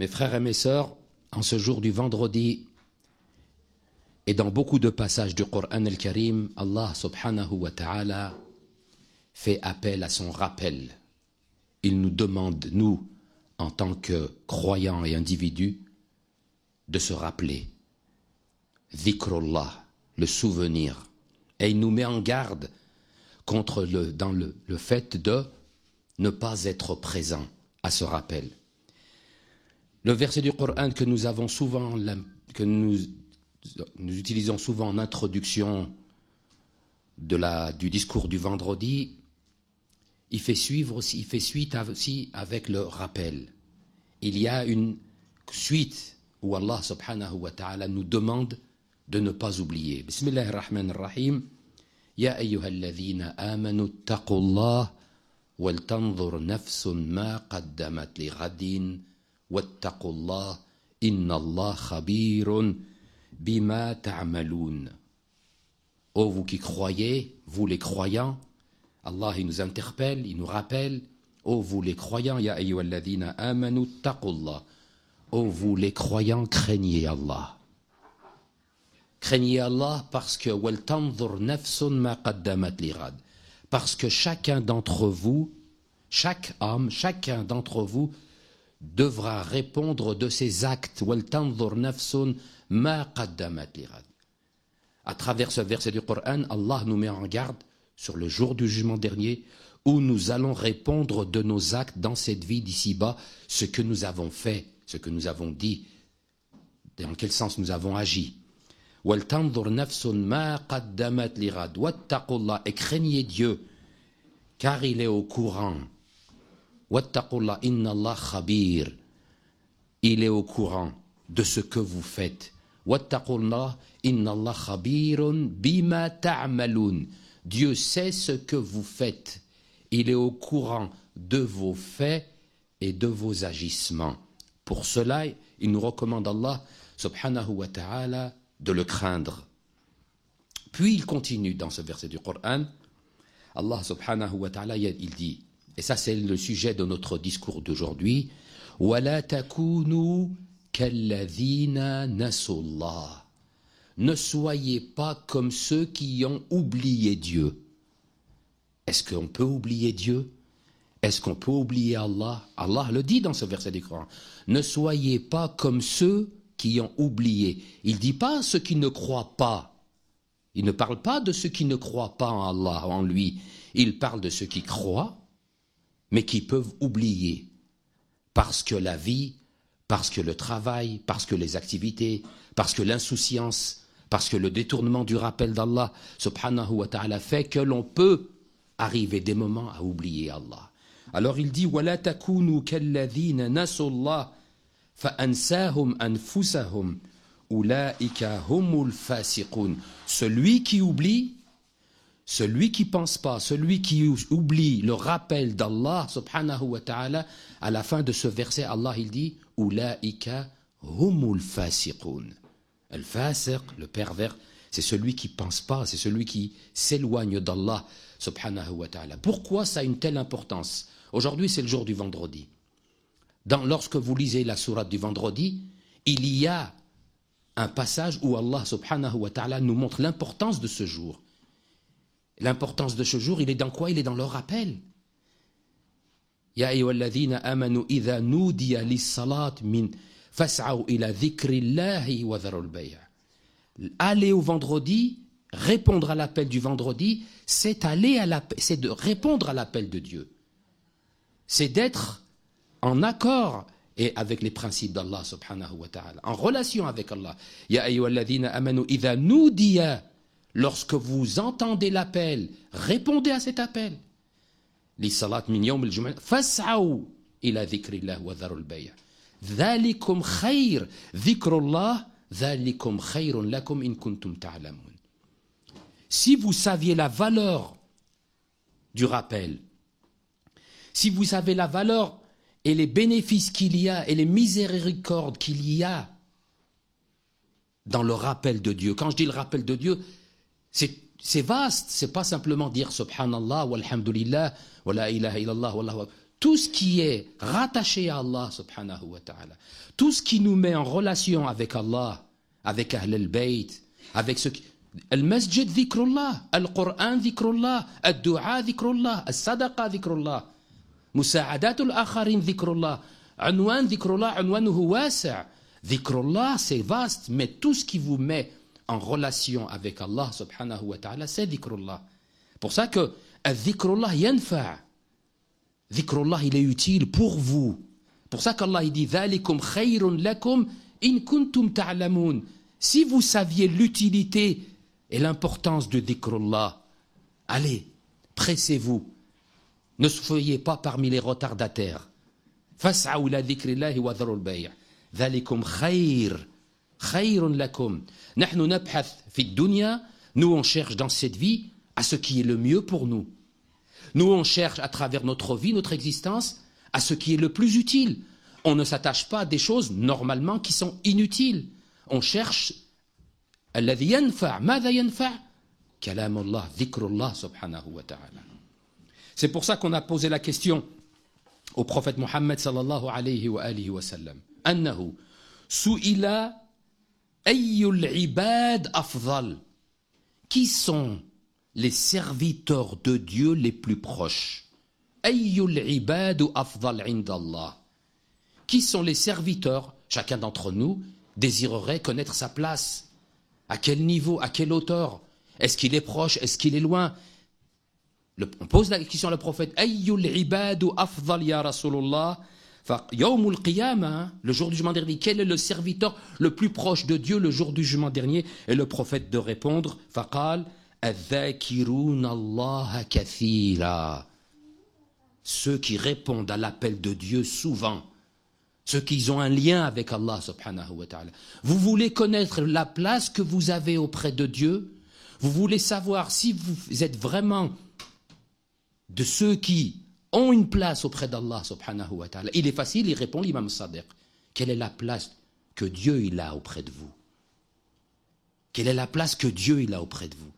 Mes frères et mes sœurs, en ce jour du vendredi et dans beaucoup de passages du Coran al-Karim, Allah subhanahu wa ta'ala fait appel à son rappel. Il nous demande, nous, en tant que croyants et individus, de se rappeler. Dhikrullah, le souvenir. Et il nous met en garde contre le fait de ne pas être présent à ce rappel. Le verset du Coran que nous avons souvent, que nous utilisons souvent en introduction du discours du vendredi, il fait suite aussi avec le rappel. Il y a une suite où Allah subhanahu wa ta'ala nous demande de ne pas oublier. Bismillahir Rahmanir Rahim. Ya ayyuhalladhina amanu taqullah wal tanzur nafsun ma qaddamat li ghadin wattaqullah innallah khabirun bima ta'malun. Ô vous qui croyez, vous les croyants, Allah il nous interpelle, il nous rappelle, ô vous les croyants, ya ayyuhalladhina amanu taqullah. Ô vous les croyants, craignez Allah. Craignez Allah parce que wal tanzur nafsun ma qaddamat li ghad. Parce que chacun d'entre vous, chaque homme, chacun d'entre vous devra répondre de ses actes. Wal tanzur nafsun ma qaddamat li ghad. À travers ce verset du Coran, Allah nous met en garde sur le jour du jugement dernier où nous allons répondre de nos actes dans cette vie d'ici-bas, ce que nous avons fait, ce que nous avons dit, dans quel sens nous avons agi. Wal tanzur nafsun ma qaddamat li ghad wattaqullah, et craignez Dieu car il est au courant. Wattaqullah innallah khabir, il est au courant de ce que vous faites. Wattaqullah innallah khabirun bima ta'malun, Dieu sait ce que vous faites, il est au courant de vos faits et de vos agissements. Pour cela, il nous recommande Allah subhanahu wa ta'ala de le craindre. Puis il continue dans ce verset du Coran, Allah subhanahu wa ta'ala, il dit, et ça c'est le sujet de notre discours d'aujourd'hui, وَلَا تَكُونُوا كَالَّذِينَ نَسُوا اللَّهَ. Ne soyez pas comme ceux qui ont oublié Dieu. Est-ce qu'on peut oublier Dieu? Est-ce qu'on peut oublier Allah? Allah le dit dans ce verset du Coran. Ne soyez pas comme ceux qui ont oublié. Il ne dit pas ceux qui ne croient pas. Il ne parle pas de ceux qui ne croient pas en Allah, en lui. Il parle de ceux qui croient, mais qui peuvent oublier. Parce que la vie, parce que le travail, parce que les activités, parce que l'insouciance, parce que le détournement du rappel d'Allah, subhanahu wa ta'ala, fait que l'on peut arriver des moments à oublier Allah. Alors il dit وَلَا تَكُونُوا كَالَّذِينَ نَسُوا اللَّهَ فَأَنْسَاهُمْ أَنفُسَهُمْ أُولَٰئِكَ هُمُ الْفَاسِقُونَ. Celui qui oublie, celui qui pense pas, celui qui oublie le rappel d'Allah subhanahu wa ta'ala, à la fin de ce verset, Allah il dit أُولَٰئِكَ هُمُ الْفَاسِقُونَ. Al-Fasiq, le pervers, c'est celui qui pense pas, c'est celui qui s'éloigne d'Allah subhanahu wa ta'ala. Pourquoi ça a une telle importance? Aujourd'hui, c'est le jour du vendredi. Lorsque vous lisez la sourate du vendredi, il y a un passage où Allah subhanahu wa ta'ala nous montre l'importance de ce jour. L'importance de ce jour, il est dans quoi? Il est dans le rappel. Ya ayyuhalladhina amanu idha nudiya lis-salat min fas'aw ila dhikrillahi wa dharul bay'. Aller au vendredi, répondre à l'appel du vendredi, c'est de répondre à l'appel de Dieu. C'est d'être en accord et avec les principes d'Allah subhanahu wa ta'ala, en relation avec Allah. Ya ayyuhalladhina amanu idha nudiya, lorsque vous entendez l'appel, répondez à cet appel. Li salat min yawm al-jumu'ah fas'aw ila dhikrillahi wa dharul bay'. Dhalikum khayr, dhikrullah, dhalikum khayrun lakum in kuntum ta'lamun. Si vous saviez la valeur du rappel, si vous savez la valeur et les bénéfices qu'il y a et les miséricordes qu'il y a dans le rappel de Dieu. Quand je dis le rappel de Dieu, c'est vaste, c'est pas simplement dire subhanallah, walhamdulillah, wa la ilaha illallah, wallahu akbar. tout ce qui est rattaché à Allah subhanahu wa ta'ala, tout ce qui nous met en relation avec Allah, avec Ahl al-Bayt, avec ceux qui... Al-Masjid dhikrullah, Al-Qur'an dhikrullah, Al-Du'a dhikrullah, Al-Sadaqa dhikrullah, Musa'adatul akharin dhikrullah, Unwan dhikrullah, Unwanuhu wasi'. Dhikrullah, c'est vaste, mais tout ce qui vous met en relation avec Allah subhanahu wa ta'ala, c'est dhikrullah. Pour ça que dhikrullah yanfa'. Dhikrullah, il est utile pour vous. Pour ça qu'Allah il dit Dhalikum khayrun lakum in kuntum ta'lamun. Si vous saviez l'utilité et l'importance de dhikrullah, allez, pressez-vous. Ne soyez pas parmi les retardataires. Fas'aw ila dhikrillahi wa dharul bay'. Dhalikum khayrun lakum. Nahnu nabhath fi dunya, nous on cherche dans cette vie à ce qui est le mieux pour nous. Nous, on cherche à travers notre vie, notre existence, à ce qui est le plus utile. On ne s'attache pas à des choses, normalement, qui sont inutiles. On cherche alladhi yanfa'. Madha yanfa'? Kalam Allah, dhikrullah subhanahu wa ta'ala. C'est pour ça qu'on a posé la question au prophète Mohammed sallallahu alayhi wa alihi wa sallam. Annahu su'ila ayyul ibad afdal. Qui sont les serviteurs de Dieu les plus proches? Ayyul ibadu afdal indallah. Qui sont les serviteurs? Chacun d'entre nous désirerait connaître sa place. À quel niveau? À quelle hauteur? Est-ce qu'il est proche? Est-ce qu'il est loin? On pose la question à le prophète. Ayyul ibadu afdal ya Rasulullah. Yawmul qiyamah, le jour du jugement dernier. Quel est le serviteur le plus proche de Dieu le jour du jugement dernier? Et le prophète de répondre. Faqal. Ceux qui répondent à l'appel de Dieu souvent, ceux qui ont un lien avec Allah subhanahu wa ta'ala. Vous voulez connaître la place que vous avez auprès de Dieu? Vous voulez savoir si vous êtes vraiment de ceux qui ont une place auprès d'Allah subhanahu wa ta'ala? Il est facile, il répond l'imam Sadiq. Quelle est la place que Dieu il a auprès de vous? Quelle est la place que Dieu il a auprès de vous?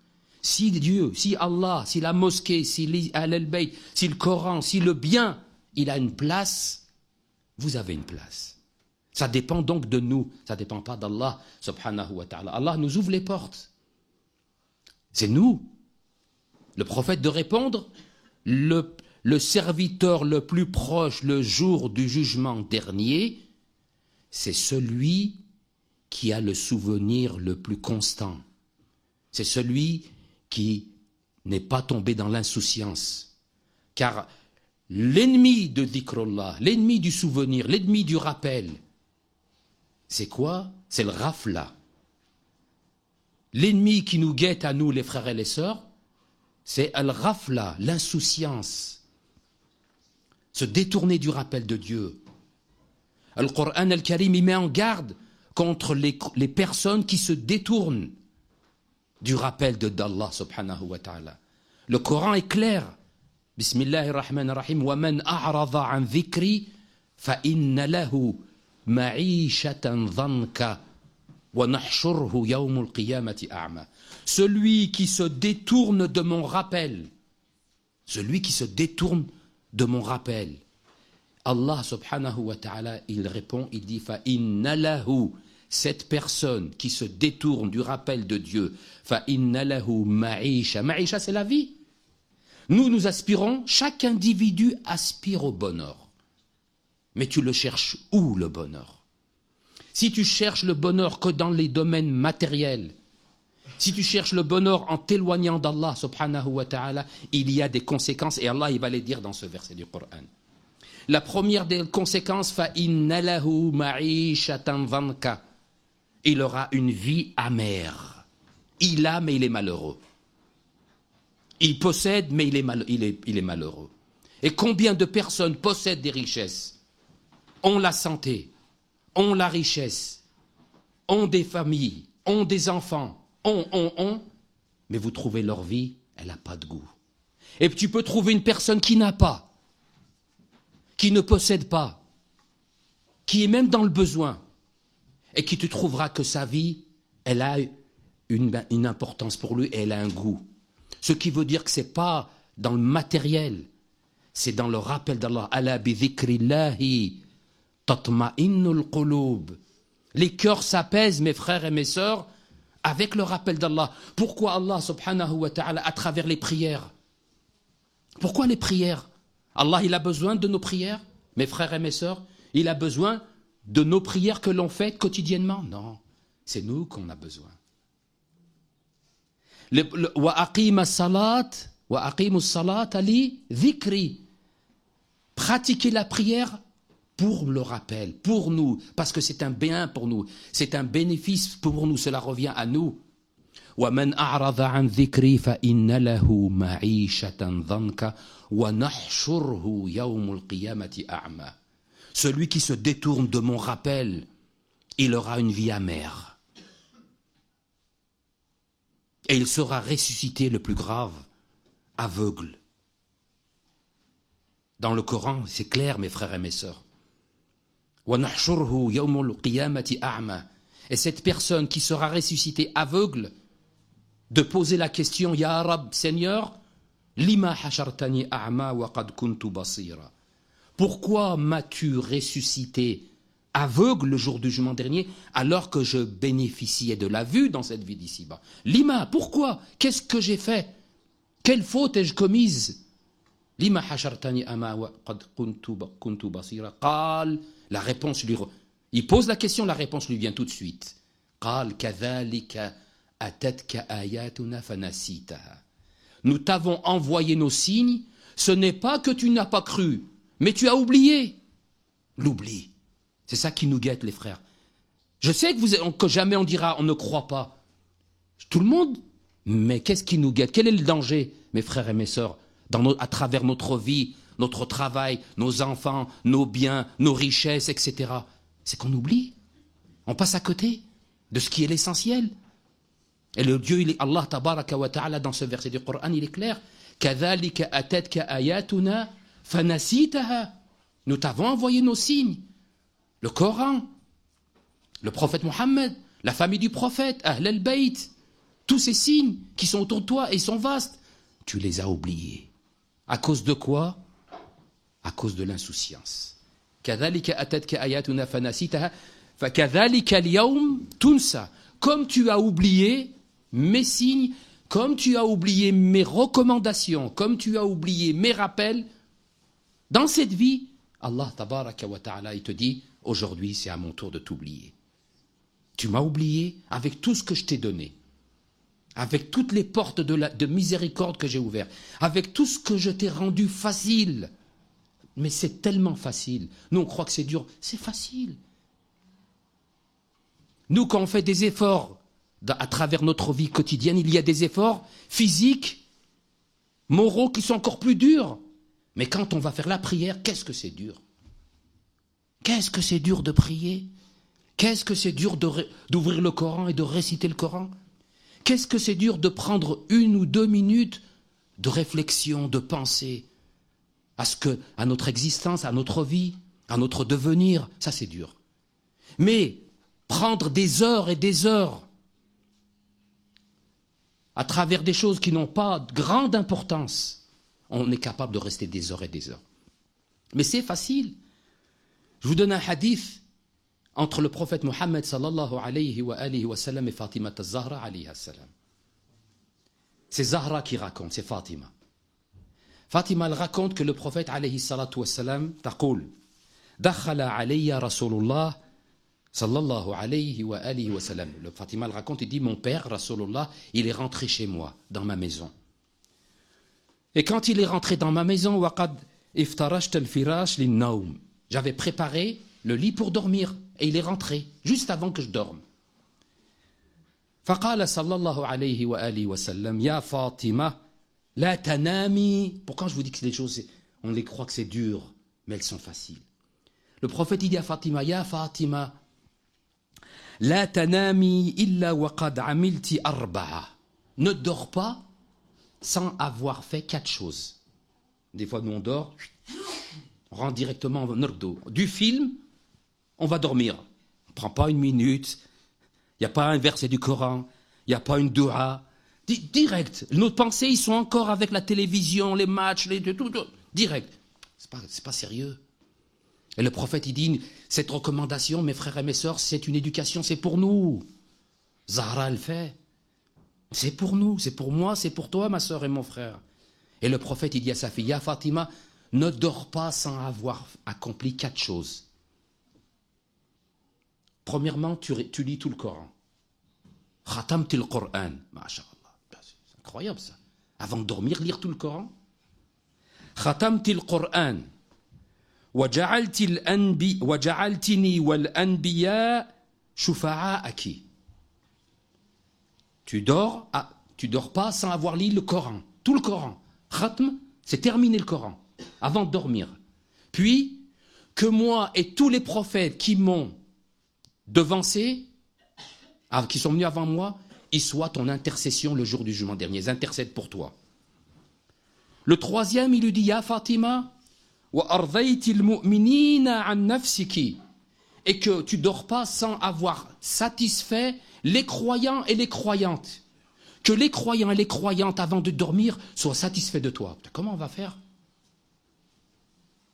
Si Dieu, si Allah, si la mosquée, si Al-Bayt, si le Coran, si le bien, il a une place, vous avez une place. Ça dépend donc de nous, ça ne dépend pas d'Allah subhanahu wa ta'ala. Allah nous ouvre les portes. C'est nous. Le prophète de répondre, le serviteur le plus proche le jour du jugement dernier, c'est celui qui a le souvenir le plus constant. C'est celui qui n'est pas tombé dans l'insouciance. Car l'ennemi de dhikrullah, l'ennemi du souvenir, l'ennemi du rappel, c'est quoi? C'est le rafla. L'ennemi qui nous guette à nous, les frères et les sœurs, c'est al-rafla, l'insouciance. Se détourner du rappel de Dieu. Le Coran al-Karim, il met en garde contre les personnes qui se détournent du rappel d'Allah subhanahu wa ta'ala. Le Coran est clair. Bismillahirrahmanirrahim. Wa man a'rada an dhikri fa inna lahu ma'ishatan dhanka wa nahshurhu yawmul qiyamati a'ma. Celui qui se détourne de mon rappel. Celui qui se détourne de mon rappel. Allah subhanahu wa ta'ala, il répond, il dit fa inna lahu. Cette personne qui se détourne du rappel de Dieu, fa inna lahu ma'isha. Ma'isha, c'est la vie. Nous aspirons, chaque individu aspire au bonheur. Mais tu le cherches où, le bonheur? Si tu cherches le bonheur que dans les domaines matériels, si tu cherches le bonheur en t'éloignant d'Allah subhanahu wa ta'ala, il y a des conséquences, et Allah il va les dire dans ce verset du Coran. La première des conséquences, fa inna lahu ma'ishatan dhanka. Il aura une vie amère. Il a, mais il est malheureux. Il possède, mais il est malheureux. Et combien de personnes possèdent des richesses, ont la santé, ont la richesse, ont des familles, ont des enfants, mais vous trouvez leur vie, elle n'a pas de goût. Et tu peux trouver une personne qui n'a pas, qui ne possède pas, qui est même dans le besoin, et qui te trouvera que sa vie, elle a une importance pour lui et elle a un goût. Ce qui veut dire que ce n'est pas dans le matériel, c'est dans le rappel d'Allah. Ala bi dhikrillahi tatma'innul qulub. Les cœurs s'apaisent, mes frères et mes sœurs, avec le rappel d'Allah. Pourquoi Allah subhanahu wa ta'ala, à travers les prières? Pourquoi les prières? Allah, il a besoin de nos prières, mes frères et mes sœurs. Il a besoin de nos prières que l'on fait quotidiennement. Non, c'est nous qu'on a besoin. Wa aqima salat, wa aqimu salat ali dhikri. Pratiquer la prière pour le rappel, pour nous, parce que c'est un bien pour nous, c'est un bénéfice pour nous, cela revient à nous. وَمَنْ أَعْرَضَ عَنْ ذِكْرِي فَإِنَّ لَهُ مَعِيشَةً ضَنْكَ وَنَحْشُرْهُ يَوْمُ الْقِيَامَةِ أَعْمَى. Celui qui se détourne de mon rappel, il aura une vie amère. Et il sera ressuscité, le plus grave, aveugle. Dans le Coran, c'est clair, mes frères et mes sœurs. وَنَحْشُرْهُ يَوْمُ الْقِيَامَةِ أَعْمَى. Et cette personne qui sera ressuscitée aveugle, de poser la question, Ya Rab, Seigneur, lima hashartani a'ma wa qad kuntu basira. Pourquoi m'as-tu ressuscité aveugle le jour du jugement dernier, alors que je bénéficiais de la vue dans cette vie d'ici-bas? Lima, pourquoi? Qu'est-ce que j'ai fait? Quelle faute ai-je commise? Lima hashartani a'ma wa qad kuntu basira. Qal, la réponse lui... Il pose la question, la réponse lui vient tout de suite. Qal kadhalika atatka ayatuna fanasitaha. Nous t'avons envoyé nos signes, ce n'est pas que tu n'as pas cru, mais tu as oublié. L'oubli. C'est ça qui nous guette, les frères. Je sais que jamais on dira on ne croit pas. Tout le monde. Mais qu'est-ce qui nous guette? Quel est le danger, mes frères et mes sœurs, à travers notre vie, notre travail, nos enfants, nos biens, nos richesses, etc. C'est qu'on oublie. On passe à côté de ce qui est l'essentiel. Et le Dieu, Allah tabaraka wa ta'ala, dans ce verset du Coran, il est clair. Kadhalika atatka ayatuna fanasitaha. Nous t'avons envoyé nos signes. Le Coran, le prophète Mohammed, la famille du prophète, Ahl al-Bayt, tous ces signes qui sont autour de toi et sont vastes, tu les as oubliés. À cause de quoi? À cause de l'insouciance. Kadhalika atatka ayatuna fanasitaha fakadhalika al-yawm tunsa. Comme tu as oublié mes signes, comme tu as oublié mes recommandations, comme tu as oublié mes rappels, dans cette vie, Allah tabaraka wa ta'ala, il te dit, aujourd'hui c'est à mon tour de t'oublier. Tu m'as oublié avec tout ce que je t'ai donné, avec toutes les portes de miséricorde que j'ai ouvertes, avec tout ce que je t'ai rendu facile. Mais c'est tellement facile. Nous on croit que c'est dur, c'est facile. Nous, quand on fait des efforts à travers notre vie quotidienne, il y a des efforts physiques, moraux qui sont encore plus durs. Mais quand on va faire la prière, qu'est-ce que c'est dur? Qu'est-ce que c'est dur de prier? Qu'est-ce que c'est dur d'ouvrir le Coran et de réciter le Coran? Qu'est-ce que c'est dur de prendre 1 ou 2 minutes de réflexion, de pensée à notre existence, à notre vie, à notre devenir? Ça, c'est dur. Mais prendre des heures et des heures à travers des choses qui n'ont pas de grande importance, on est capable de rester des heures et des heures. Mais c'est facile. Je vous donne un hadith entre le prophète Mohammed sallallahu alayhi wa sallam et Fatima az-Zahra alayhi salam. C'est Zahra qui raconte, c'est Fatima. Fatima elle raconte que le prophète alayhi salatu wa salam taqul dakhala alayya Rasulullah sallallahu alayhi wa sallam. Le Fatima le raconte, il dit, mon père, Rasulullah, il est rentré chez moi, dans ma maison. Et quand il est rentré dans ma maison, waqad iftarashta al-firash lin-nawm. J'avais préparé le lit pour dormir, et il est rentré, juste avant que je dorme. Faqala sallallahu alayhi wa sallam, ya Fatima, la tanami. Pourquoi je vous dis que les choses, on les croit que c'est dur, mais elles sont faciles. Le prophète, il dit à Fatima, ya Fatima, la tanami illa waqad amilti arba'a. Ne dors pas sans avoir fait 4 choses. Des fois, nous, on dort, on rentre directement en nurdo. Du film, on va dormir. On ne prend pas 1 minute. Il n'y a pas un verset du Coran. Il n'y a pas une doua. Direct. Nos pensées, ils sont encore avec la télévision, les matchs, tout. Direct. C'est pas sérieux. Et le prophète, il dit, cette recommandation, mes frères et mes sœurs, c'est une éducation, c'est pour nous. Zahra le fait. C'est pour nous, c'est pour moi, c'est pour toi, ma sœur et mon frère. Et le prophète, il dit à sa fille, Ya Fatima, ne dors pas sans avoir accompli 4 choses. Premièrement, tu lis tout le Coran. Khatamtil Qur'an. Masha'Allah. C'est incroyable ça. Avant de dormir, lire tout le Coran. Khatamtil Qur'an. وجعلتني والأنبياء شفعاءك. Tu dors pas sans avoir lu le Coran. Tout le Coran. Khatm, c'est terminer le Coran. Avant de dormir. Puis, que moi et tous les prophètes qui m'ont devancé, qui sont venus avant moi, ils soient ton intercession le jour du jugement dernier. Ils intercèdent pour toi. Le troisième, il lui dit, Ya Fatima, et que tu dors pas sans avoir satisfait les croyants et les croyantes. Que les croyants et les croyantes, avant de dormir, soient satisfaits de toi. Comment on va faire?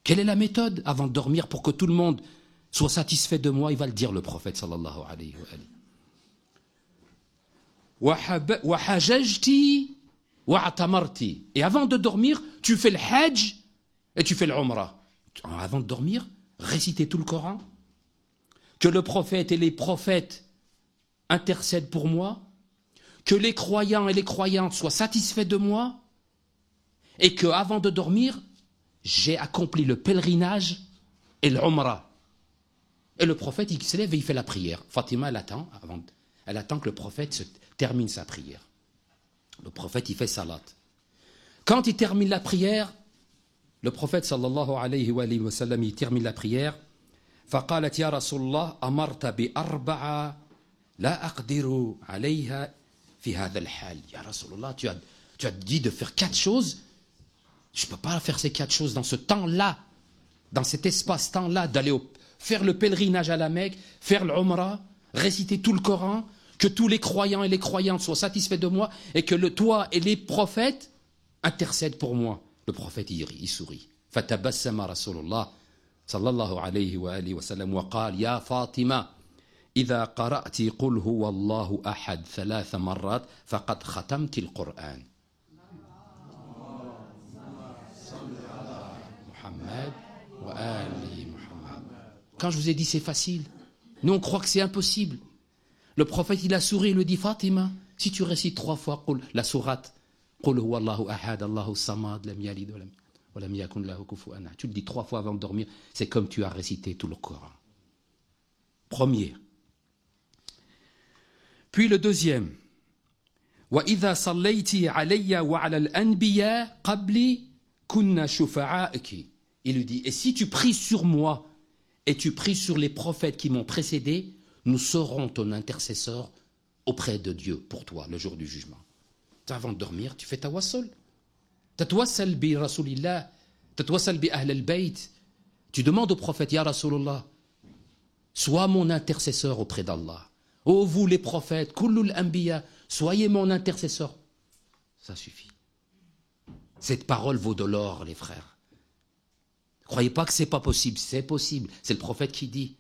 Quelle est la méthode avant de dormir pour que tout le monde soit satisfait de moi? Il va le dire, le prophète sallallahu alayhi wa alihi. Wahajajti wa'tamarti. Et avant de dormir, tu fais le hajj et tu fais l'umrah. Avant de dormir, réciter tout le Coran. Que le prophète et les prophètes intercèdent pour moi. Que les croyants et les croyantes soient satisfaits de moi. Et que avant de dormir, j'ai accompli le pèlerinage et l'umrah. Et le prophète, il se lève et il fait la prière. Fatima, elle attend que le prophète termine sa prière. Le prophète, il fait salat. Quand il termine la prière, le prophète sallallahu alayhi wa sallam, il termine la prière. فقالت يا رسول الله أمرت بأربعة لا أقدر عليها في هذا الحال. يا رسول الله, tu as dit de faire 4 choses. Je ne peux pas faire ces 4 choses dans ce temps-là, dans cet espace-temps-là, d'aller faire le pèlerinage à la Mecque, faire l'umrah, réciter tout le Coran, que tous les croyants et les croyantes soient satisfaits de moi, et que toi et les prophètes intercèdent pour moi. Le prophète, il sourit. فَتَبَسَّمَ رَسُولُ اللَّهِ صلى الله عليه وآله وسلم وقال يا فاطمة إذا قرأت قل هو الله أحد 3 مرات فقد ختمت القرآن. Muhammad wa ali Muhammad. Quand je vous ai dit c'est facile, nous on croit que c'est impossible. Le prophète, il a souri, il lui dit, Fatima, si tu récites 3 fois la sourate, Qul huwa Allahu ahad, Allahu samad, lam yalid wa lam yakun lahu kufuwan ahad. Tu le dis 3 fois avant de dormir, c'est comme tu as récité tout le Coran. Premier. Puis le deuxième. Wa idha sallayti alayya wa ala al-anbiya qabli kunna shufa'aki. Il lui dit, et si tu pries sur moi et tu pries sur les prophètes qui m'ont précédé, nous serons ton intercesseur auprès de Dieu pour toi le jour du jugement. Avant de dormir, tu fais tawassul. Tatwassal bi Rasulillah, tatwassal bi Ahl al-Bayt. Tu demandes au prophète, Ya Rasulullah, sois mon intercesseur auprès d'Allah. Ô vous les prophètes, kullul anbiya, soyez mon intercesseur. Ça suffit. Cette parole vaut de l'or, les frères. Ne croyez pas que c'est pas possible, c'est possible. C'est le prophète qui dit.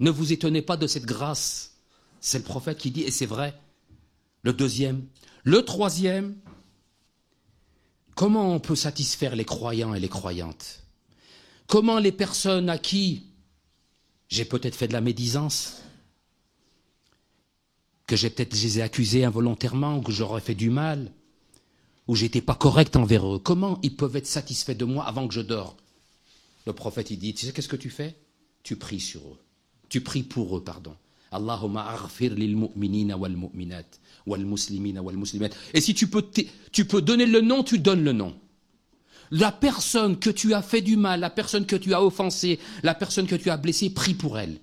Ne vous étonnez pas de cette grâce. C'est le prophète qui dit, et c'est vrai. Le deuxième. Le troisième, comment on peut satisfaire les croyants et les croyantes? Comment les personnes à qui j'ai peut-être fait de la médisance, que je les ai accusés involontairement, ou que j'aurais fait du mal, ou j'étais pas correct envers eux, comment ils peuvent être satisfaits de moi avant que je dors? Le prophète, il dit, tu sais qu'est-ce que tu fais? Tu pries sur eux. Tu pries pour eux, pardon. Allahumma aghfir lil mu'minina wal mu'minat wal muslimina wal muslimat. Et si tu peux donner le nom, tu donnes le nom. La personne que tu as fait du mal, la personne que tu as offensée, la personne que tu as blessée, prie pour elle.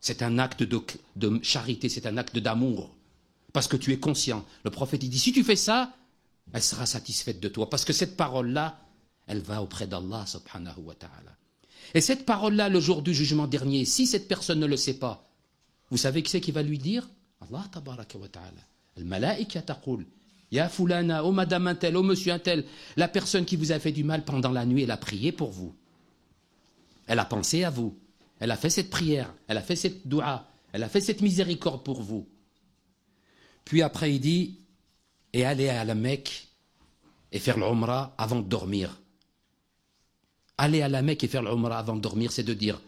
C'est un acte de charité, c'est un acte d'amour. Parce que tu es conscient. Le prophète, il dit, si tu fais ça, elle sera satisfaite de toi. Parce que cette parole-là, elle va auprès d'Allah subhanahu wa ta'ala. Et cette parole-là, le jour du jugement dernier, si cette personne ne le sait pas, vous savez qui c'est qui va lui dire? Allah tabaraka wa ta'ala. Al-malaika taqul, Ya Foulana, oh Madame Untel, oh Monsieur Untel, la personne qui vous a fait du mal pendant la nuit, elle a prié pour vous. Elle a pensé à vous. Elle a fait cette prière, elle a fait cette doua, elle a fait cette miséricorde pour vous. Puis après, il dit, et allez à la Mecque et faire l'Umrah avant de dormir. Aller à la Mecque et faire l'Umrah avant de dormir, c'est de dire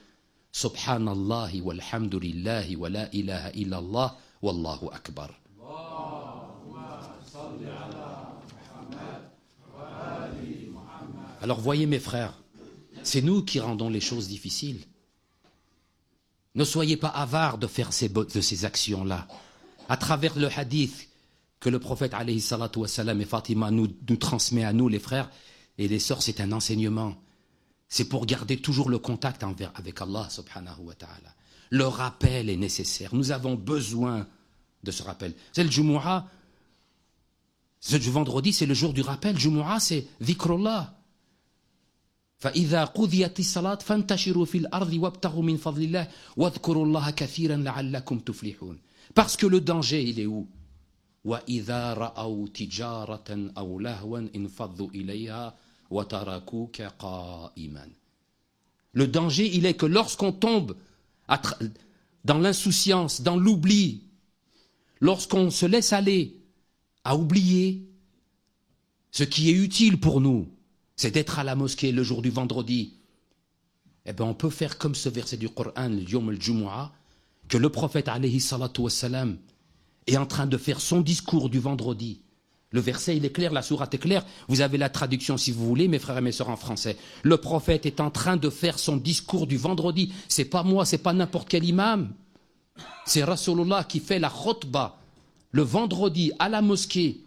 Subhanallah walhamdulillahi wa la ilaha illallah wallahu akbar. Alors voyez mes frères, c'est nous qui rendons les choses difficiles. Ne soyez pas avares de faire ces actions-là. À travers le hadith que le prophète alayhi salatu wassalam et Fatima nous transmet à nous les frères et les sœurs, c'est un enseignement. C'est pour garder toujours le contact avec Allah subhanahu wa ta'ala. Le rappel est nécessaire. Nous avons besoin de ce rappel. C'est le Jumu'ah. Ce vendredi, c'est le jour du rappel. Jumu'ah, c'est dhikrullah. فإذا قضيت الصلاة فانتشروا في الأرض وابتغوا من فضل الله واذكروا الله كثيرا لعلكم تفلحون. Parce que le danger, il est où? وإذا رأوا تجارة أو لهوا انفضوا إليها وتركوك قائما. Le danger, il est que lorsqu'on tombe dans l'insouciance, dans l'oubli, lorsqu'on se laisse aller à oublier ce qui est utile pour nous, c'est d'être à la mosquée le jour du vendredi. Eh bien, on peut faire comme ce verset du Coran, le Yom al-Jumu'ah, que le prophète, alayhi salatu wassalam, est en train de faire son discours du vendredi. Le verset, il est clair, la sourate est claire. Vous avez la traduction si vous voulez, mes frères et mes sœurs, en français. Le prophète est en train de faire son discours du vendredi. C'est pas moi, c'est pas n'importe quel imam. C'est Rasulullah qui fait la khutbah le vendredi à la mosquée.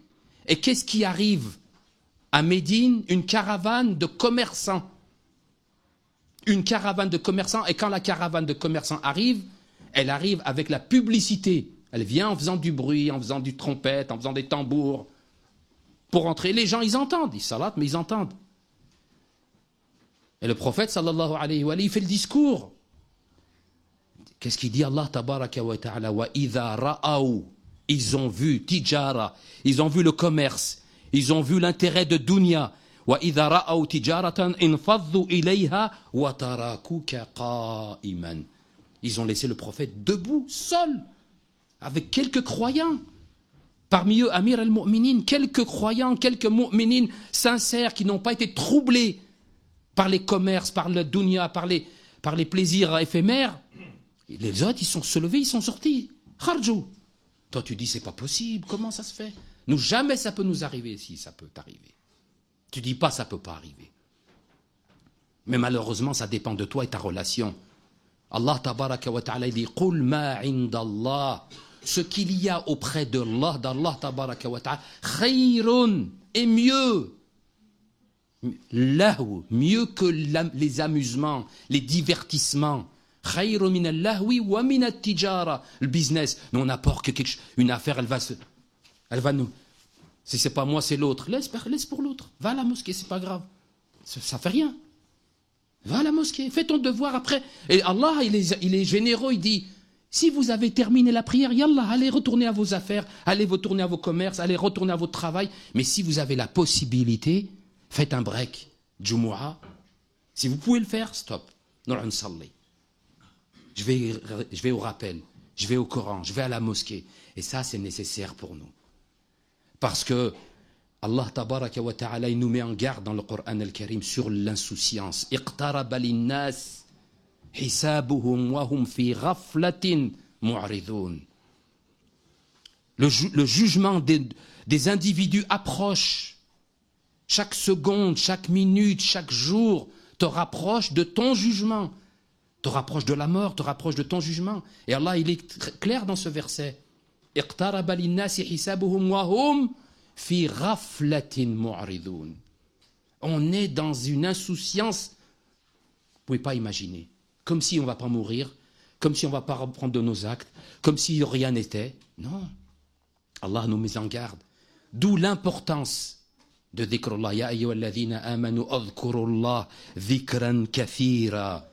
Et qu'est-ce qui arrive à Médine? Une caravane de commerçants. Une caravane de commerçants. Et quand la caravane de commerçants arrive, elle arrive avec la publicité. Elle vient en faisant du bruit, en faisant du trompette, en faisant des tambours. Pour entrer, les gens, ils entendent. Ils salatent, mais ils entendent. Et le prophète, sallallahu alayhi wa sallam, il fait le discours. Qu'est-ce qu'il dit? Allah tabaraka wa ta'ala wa idha ra'aw. Ils ont vu tijara, ils ont vu le commerce, ils ont vu l'intérêt de dunya. Wa idha ra'aw tijaratan infaddu ilayha wa tarakuka qa'iman. Ils ont laissé le prophète debout, seul, avec quelques croyants. Parmi eux, Amir al-Mu'minin, quelques croyants, quelques mu'minines sincères qui n'ont pas été troublés par les commerces, par le dunya, par les plaisirs éphémères. Et les autres, ils sont se levés, ils sont sortis. Kharjou. Toi, tu dis, c'est pas possible, comment ça se fait? Nous, jamais ça peut nous arriver. Si, ça peut arriver. Tu dis pas, ça peut pas arriver. Mais malheureusement, ça dépend de toi et ta relation. Allah tabaraka wa ta'ala dit Qul ma indallah. Ce qu'il y a auprès d'Allah tabaraka wa ta'ala, khayrun, est mieux. Lahu, mieux que les amusements, les divertissements. Khayrun min al-lahwi wa min at-tijara. Le business, nous on apporte une affaire, elle va nous. Si c'est pas moi, c'est l'autre. Laisse pour l'autre. Va à la mosquée, c'est pas grave. Ça fait rien. Va à la mosquée, fais ton devoir après. Et Allah, il est généreux, il dit, si vous avez terminé la prière, yallah, allez retourner à vos affaires, allez retourner à vos commerces, allez retourner à votre travail. Mais si vous avez la possibilité, faites un break, Jumu'ah. Si vous pouvez le faire, stop. Je vais au rappel, je vais au Coran, je vais à la mosquée. Et ça, c'est nécessaire pour nous. Parce que Allah tabaraka wa ta'ala, il nous met en garde dans le Coran al-Karim sur l'insouciance. Iqtaraba linnas hisabuhum wa hum fi ghaflatin mu'ridun. Le jugement des individus approche. Chaque seconde, chaque minute, chaque jour te rapproche de ton jugement. Te rapproche de la mort, te rapproche de ton jugement. Et Allah, il est clair dans ce verset. Iqtaraba linnasi hisabuhum wa hum fi ghaflatin mu'ridun. On est dans une insouciance, vous ne pouvez pas imaginer. Comme si on ne va pas mourir, comme si on ne va pas reprendre de nos actes, comme si rien n'était. Non. Allah nous met en garde. D'où l'importance de dhikrullah. Ya ayyuhalladhina amanu adhkurullah dhikran kathira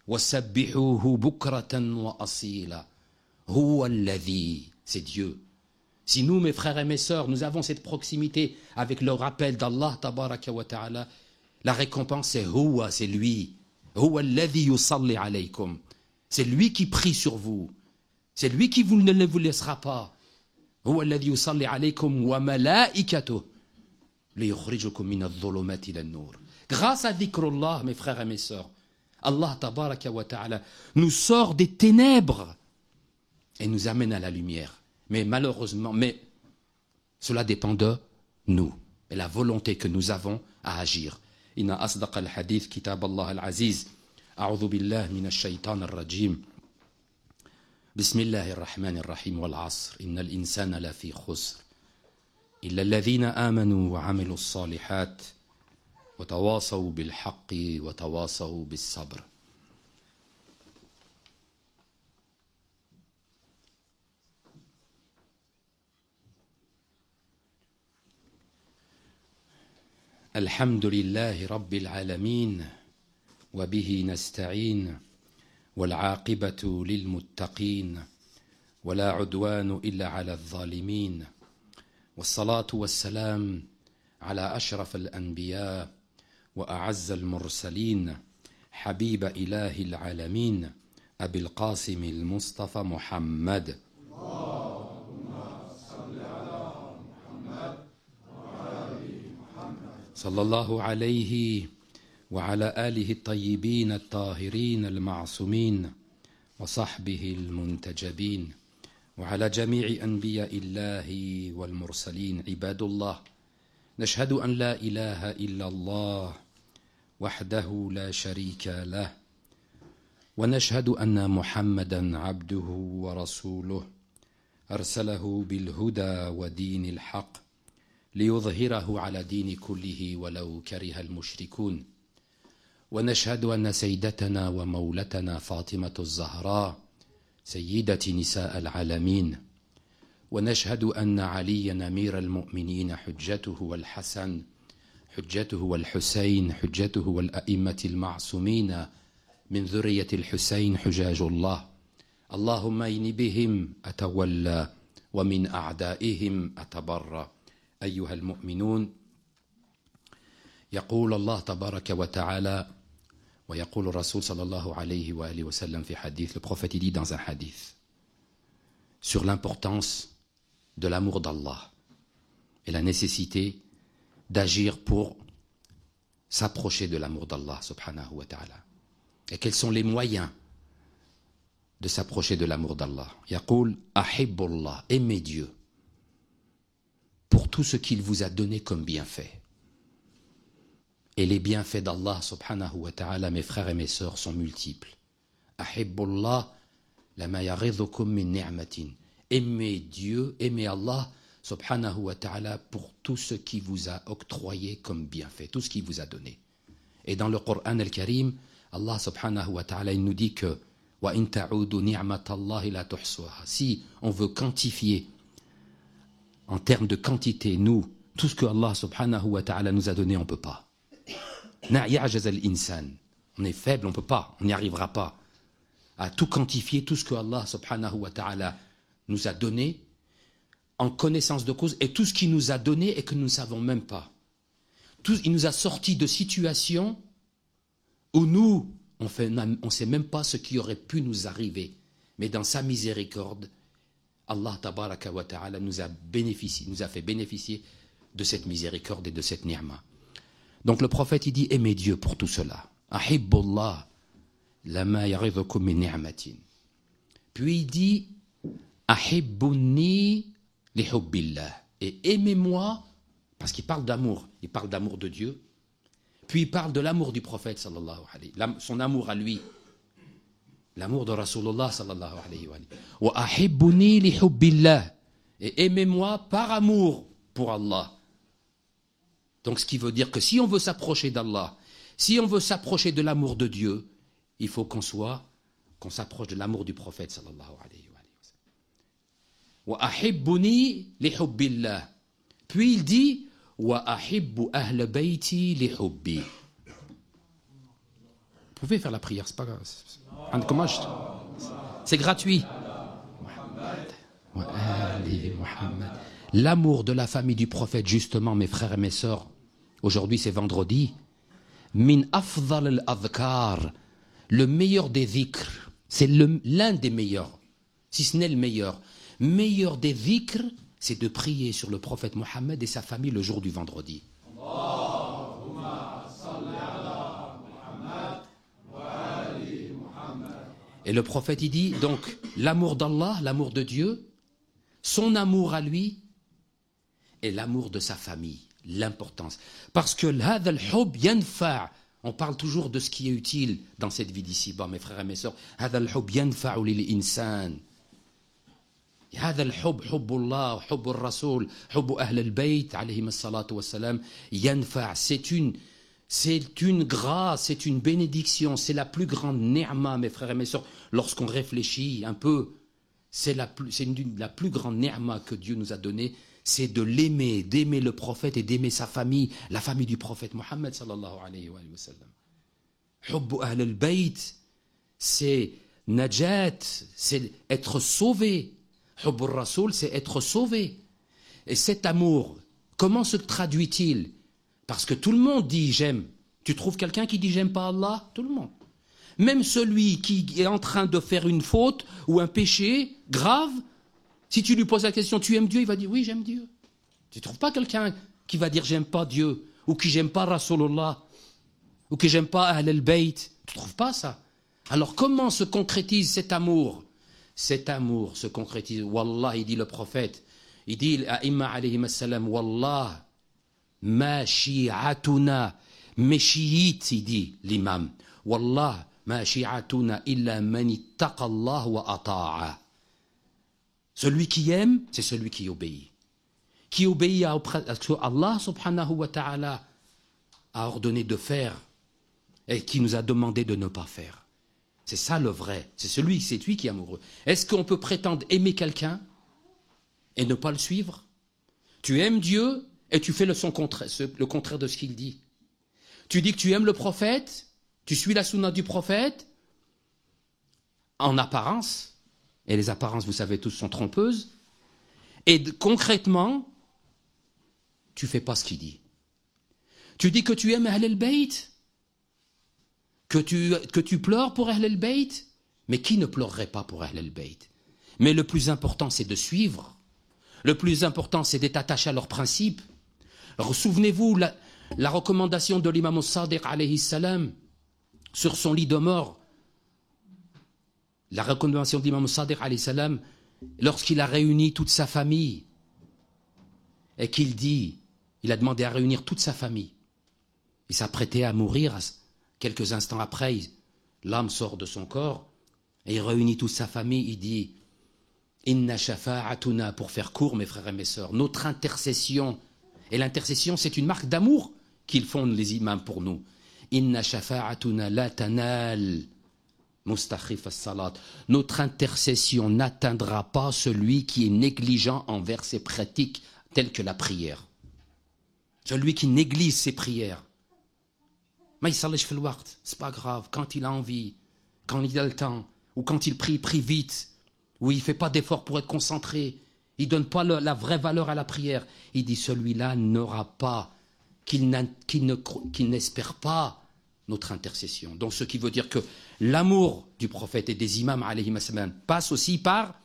wa sabbihuhu bukratan wa asila. Huwa alladhi, c'est Dieu. Si nous, mes frères et mes sœurs, nous avons cette proximité avec le rappel d'Allah, tabaraka wa ta'ala, la récompense c'est Huwa, c'est lui. Huwa alladhi yusalli alaykum. C'est lui qui prie sur vous. C'est lui qui ne vous laissera pas. Huwa alladhi yusalli alaykum wa malaikatuh liyukhrijukum min adh-dhulumati ila an-nur. Grâce à dhikrullah, mes frères et mes sœurs, Allah tabaraka wa ta'ala nous sort des ténèbres et nous amène à la lumière. Mais malheureusement, cela dépend de nous et la volonté que nous avons à agir. Inna asdaq al-hadith kitab Allah al-aziz. A'udhu billahi minash shaytan ar-rajim. Bismillahir rahmanir rahim wal 'asr. Innal insana lafi khusr. Illa alladhina amanu wa 'amilus salihat wa tawasaw bil haqqi wa tawasaw bis sabr. الحمد لله رب العالمين وبه نستعين والعاقبة للمتقين ولا عدوان إلا على الظالمين والصلاة والسلام على أشرف الأنبياء وأعز المرسلين حبيب إله العالمين أبي القاسم المصطفى محمد صلى الله عليه وعلى آله الطيبين الطاهرين المعصومين وصحبه المنتجبين وعلى جميع أنبياء الله والمرسلين عباد الله نشهد أن لا إله إلا الله وحده لا شريك له ونشهد أن محمدا عبده ورسوله أرسله بالهدى ودين الحق ليظهره على دين كله ولو كره المشركون ونشهد أن سيدتنا ومولتنا فاطمة الزهراء سيدة نساء العالمين ونشهد أن عليا أمير المؤمنين حجته والحسن حجته والحسين حجته والأئمة المعصومين من ذرية الحسين حجاج الله اللهم إني بهم أتولى ومن أعدائهم أتبرأ أيها المؤمنون يقول الله تبارك وتعالى ويقول الرسول صلى الله عليه وآله وسلم في حديث. Le prophète dit dans un hadith sur l'importance de l'amour d'Allah et la nécessité d'agir pour s'approcher de l'amour d'Allah subhanahu wa ta'ala. Et quels sont les moyens de s'approcher de l'amour d'Allah? يقول أحب الله, aimez Dieu pour tout ce qu'il vous a donné comme bienfait. Et les bienfaits d'Allah subhanahu wa ta'ala, mes frères et mes sœurs, sont multiples. Ahibbullah lama yaridhukum min ni'matin. Aimez Dieu, aimez Allah subhanahu wa ta'ala pour tout ce qu'il vous a octroyé comme bienfait, tout ce qu'il vous a donné. Et dans le Coran al-Karim, Allah subhanahu wa ta'ala, il nous dit que wa in ta'udu ni'matallahi la tuhsuha. Si on veut quantifier en termes de quantité, nous, tout ce que Allah subhanahu wa ta'ala nous a donné, on ne peut pas. On est faible, on ne peut pas, on n'y arrivera pas à tout quantifier, tout ce que Allah subhanahu wa ta'ala nous a donné en connaissance de cause et tout ce qu'il nous a donné et que nous ne savons même pas. Il nous a sortis de situations où nous, on ne sait même pas ce qui aurait pu nous arriver. Mais dans sa miséricorde, Allah tabaraka wa ta'ala nous a fait bénéficier de cette miséricorde et de cette ni'ma. Donc le prophète il dit aimez Dieu pour tout cela. Ahibbullah lama yaridhukum min ni'matin. Puis il dit ahibbuni li hubbillah, et aimez-moi parce qu'il parle d'amour, il parle d'amour de Dieu. Puis il parle de l'amour du prophète sallallahu alayhi wa sallam, son amour à lui. L'amour de Rasulullah sallallahu alayhi wa sallam. Wa ahibbuni li hubbillah, et aimez-moi par amour pour Allah. Donc ce qui veut dire que si on veut s'approcher d'Allah, si on veut s'approcher de l'amour de Dieu, il faut qu'on s'approche de l'amour du prophète sallallahu alayhi wa sallam. Wa ahibbuni li hubbillah. Puis il dit wa ahibbu ahl bayti li hubbi. Vous pouvez faire la prière, c'est pas grave. C'est gratuit. alayhi Muhammad. L'amour de la famille du prophète, justement, mes frères et mes sœurs, aujourd'hui c'est vendredi, min afdal al-adhkar, le meilleur des dhikrs, c'est l'un des meilleurs, si ce n'est le meilleur des dhikrs, c'est de prier sur le prophète Mohammed et sa famille le jour du vendredi. Et le prophète il dit donc l'amour d'Allah, l'amour de Dieu, son amour à lui et l'amour de sa famille, l'importance. Parce que هذا الحب ينفع, on parle toujours de ce qui est utile dans cette vie d'ici-bas, mes frères et mes sœurs. هذا الحب ينفع للإنسان. هذا الحب حب الله حب الرسول حب أهل البيت عليهم الصلاة والسلام ينفع. C'est une grâce, c'est une bénédiction, c'est la plus grande ni'ma, mes frères et mes sœurs. Lorsqu'on réfléchit un peu, c'est la plus grande ni'ma que Dieu nous a donnée, c'est de l'aimer, d'aimer le prophète et d'aimer sa famille, la famille du prophète Mohammed sallallahu alayhi wa sallam. Hubbu ahl al-bayt, c'est najat, c'est être sauvé. Hubbu rasoul, c'est être sauvé. Et cet amour, comment se traduit-il? Parce que tout le monde dit j'aime. Tu trouves quelqu'un qui dit j'aime pas Allah? Tout le monde. Même celui qui est en train de faire une faute ou un péché grave, si tu lui poses la question tu aimes Dieu, il va dire oui j'aime Dieu. Tu ne trouves pas quelqu'un qui va dire j'aime pas Dieu ou qui j'aime pas Rasulullah ou qui j'aime pas Ahl al-Bayt. Tu ne trouves pas ça? Alors comment se concrétise cet amour? Cet amour se concrétise. Wallah, il dit le prophète, il dit A'imma alayhim as-salam, Wallah, ma shi'atuna, mes chiites, il dit l'imam, Wallah, ma shi'atuna illa man ittaqa Allah wa ata'a. Celui qui aime, c'est celui qui obéit. Qui obéit à ce que Allah subhanahu wa ta'ala a ordonné de faire et qui nous a demandé de ne pas faire. C'est ça le vrai, c'est lui qui est amoureux. Est-ce qu'on peut prétendre aimer quelqu'un et ne pas le suivre? Tu aimes Dieu et tu fais le contraire de ce qu'il dit. Tu dis que tu aimes le prophète, tu suis la sunna du prophète, en apparence, et les apparences, vous savez tous, sont trompeuses, et concrètement, tu ne fais pas ce qu'il dit. Tu dis que tu aimes Ahl al-Bayt, que tu pleures pour Ahl al-Bayt, mais qui ne pleurerait pas pour Ahl al-Bayt? Mais le plus important, c'est de suivre. Le plus important, c'est d'être attaché à leurs principes. Alors, souvenez-vous, la recommandation de l'imam al-Sadiq alayhi salam sur son lit de mort. La recommandation de l'imam al-Sadiq alayhi salam lorsqu'il a réuni toute sa famille et qu'il dit, il a demandé à réunir toute sa famille. Il s'apprêtait à mourir. Quelques instants après, l'âme sort de son corps et il réunit toute sa famille. Il dit Inna shafa'atuna, pour faire court, mes frères et mes sœurs, notre intercession. Et l'intercession, c'est une marque d'amour qu'ils font les imams pour nous. Inna shafa'atuna la tanal mustakhif as-salat. Notre intercession n'atteindra pas celui qui est négligent envers ses pratiques telles que la prière. Celui qui néglige ses prières. Mais il s'allège fait le waqt, c'est pas grave, quand il a envie, quand il a le temps, ou quand il prie vite, ou il ne fait pas d'effort pour être concentré, il ne donne pas la vraie valeur à la prière. Il dit celui-là n'aura pas, qu'il n'espère pas notre intercession. Donc ce qui veut dire que l'amour du prophète et des imams alayhim as-salam passe aussi par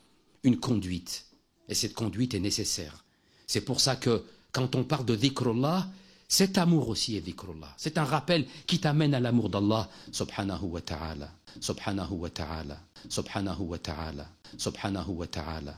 une conduite. Et cette conduite est nécessaire. C'est pour ça que quand on parle de dhikrullah, cet amour aussi est dhikrullah. C'est un rappel qui t'amène à l'amour d'Allah subhanahu wa ta'ala, subhanahu wa ta'ala, subhanahu wa ta'ala, subhanahu wa ta'ala.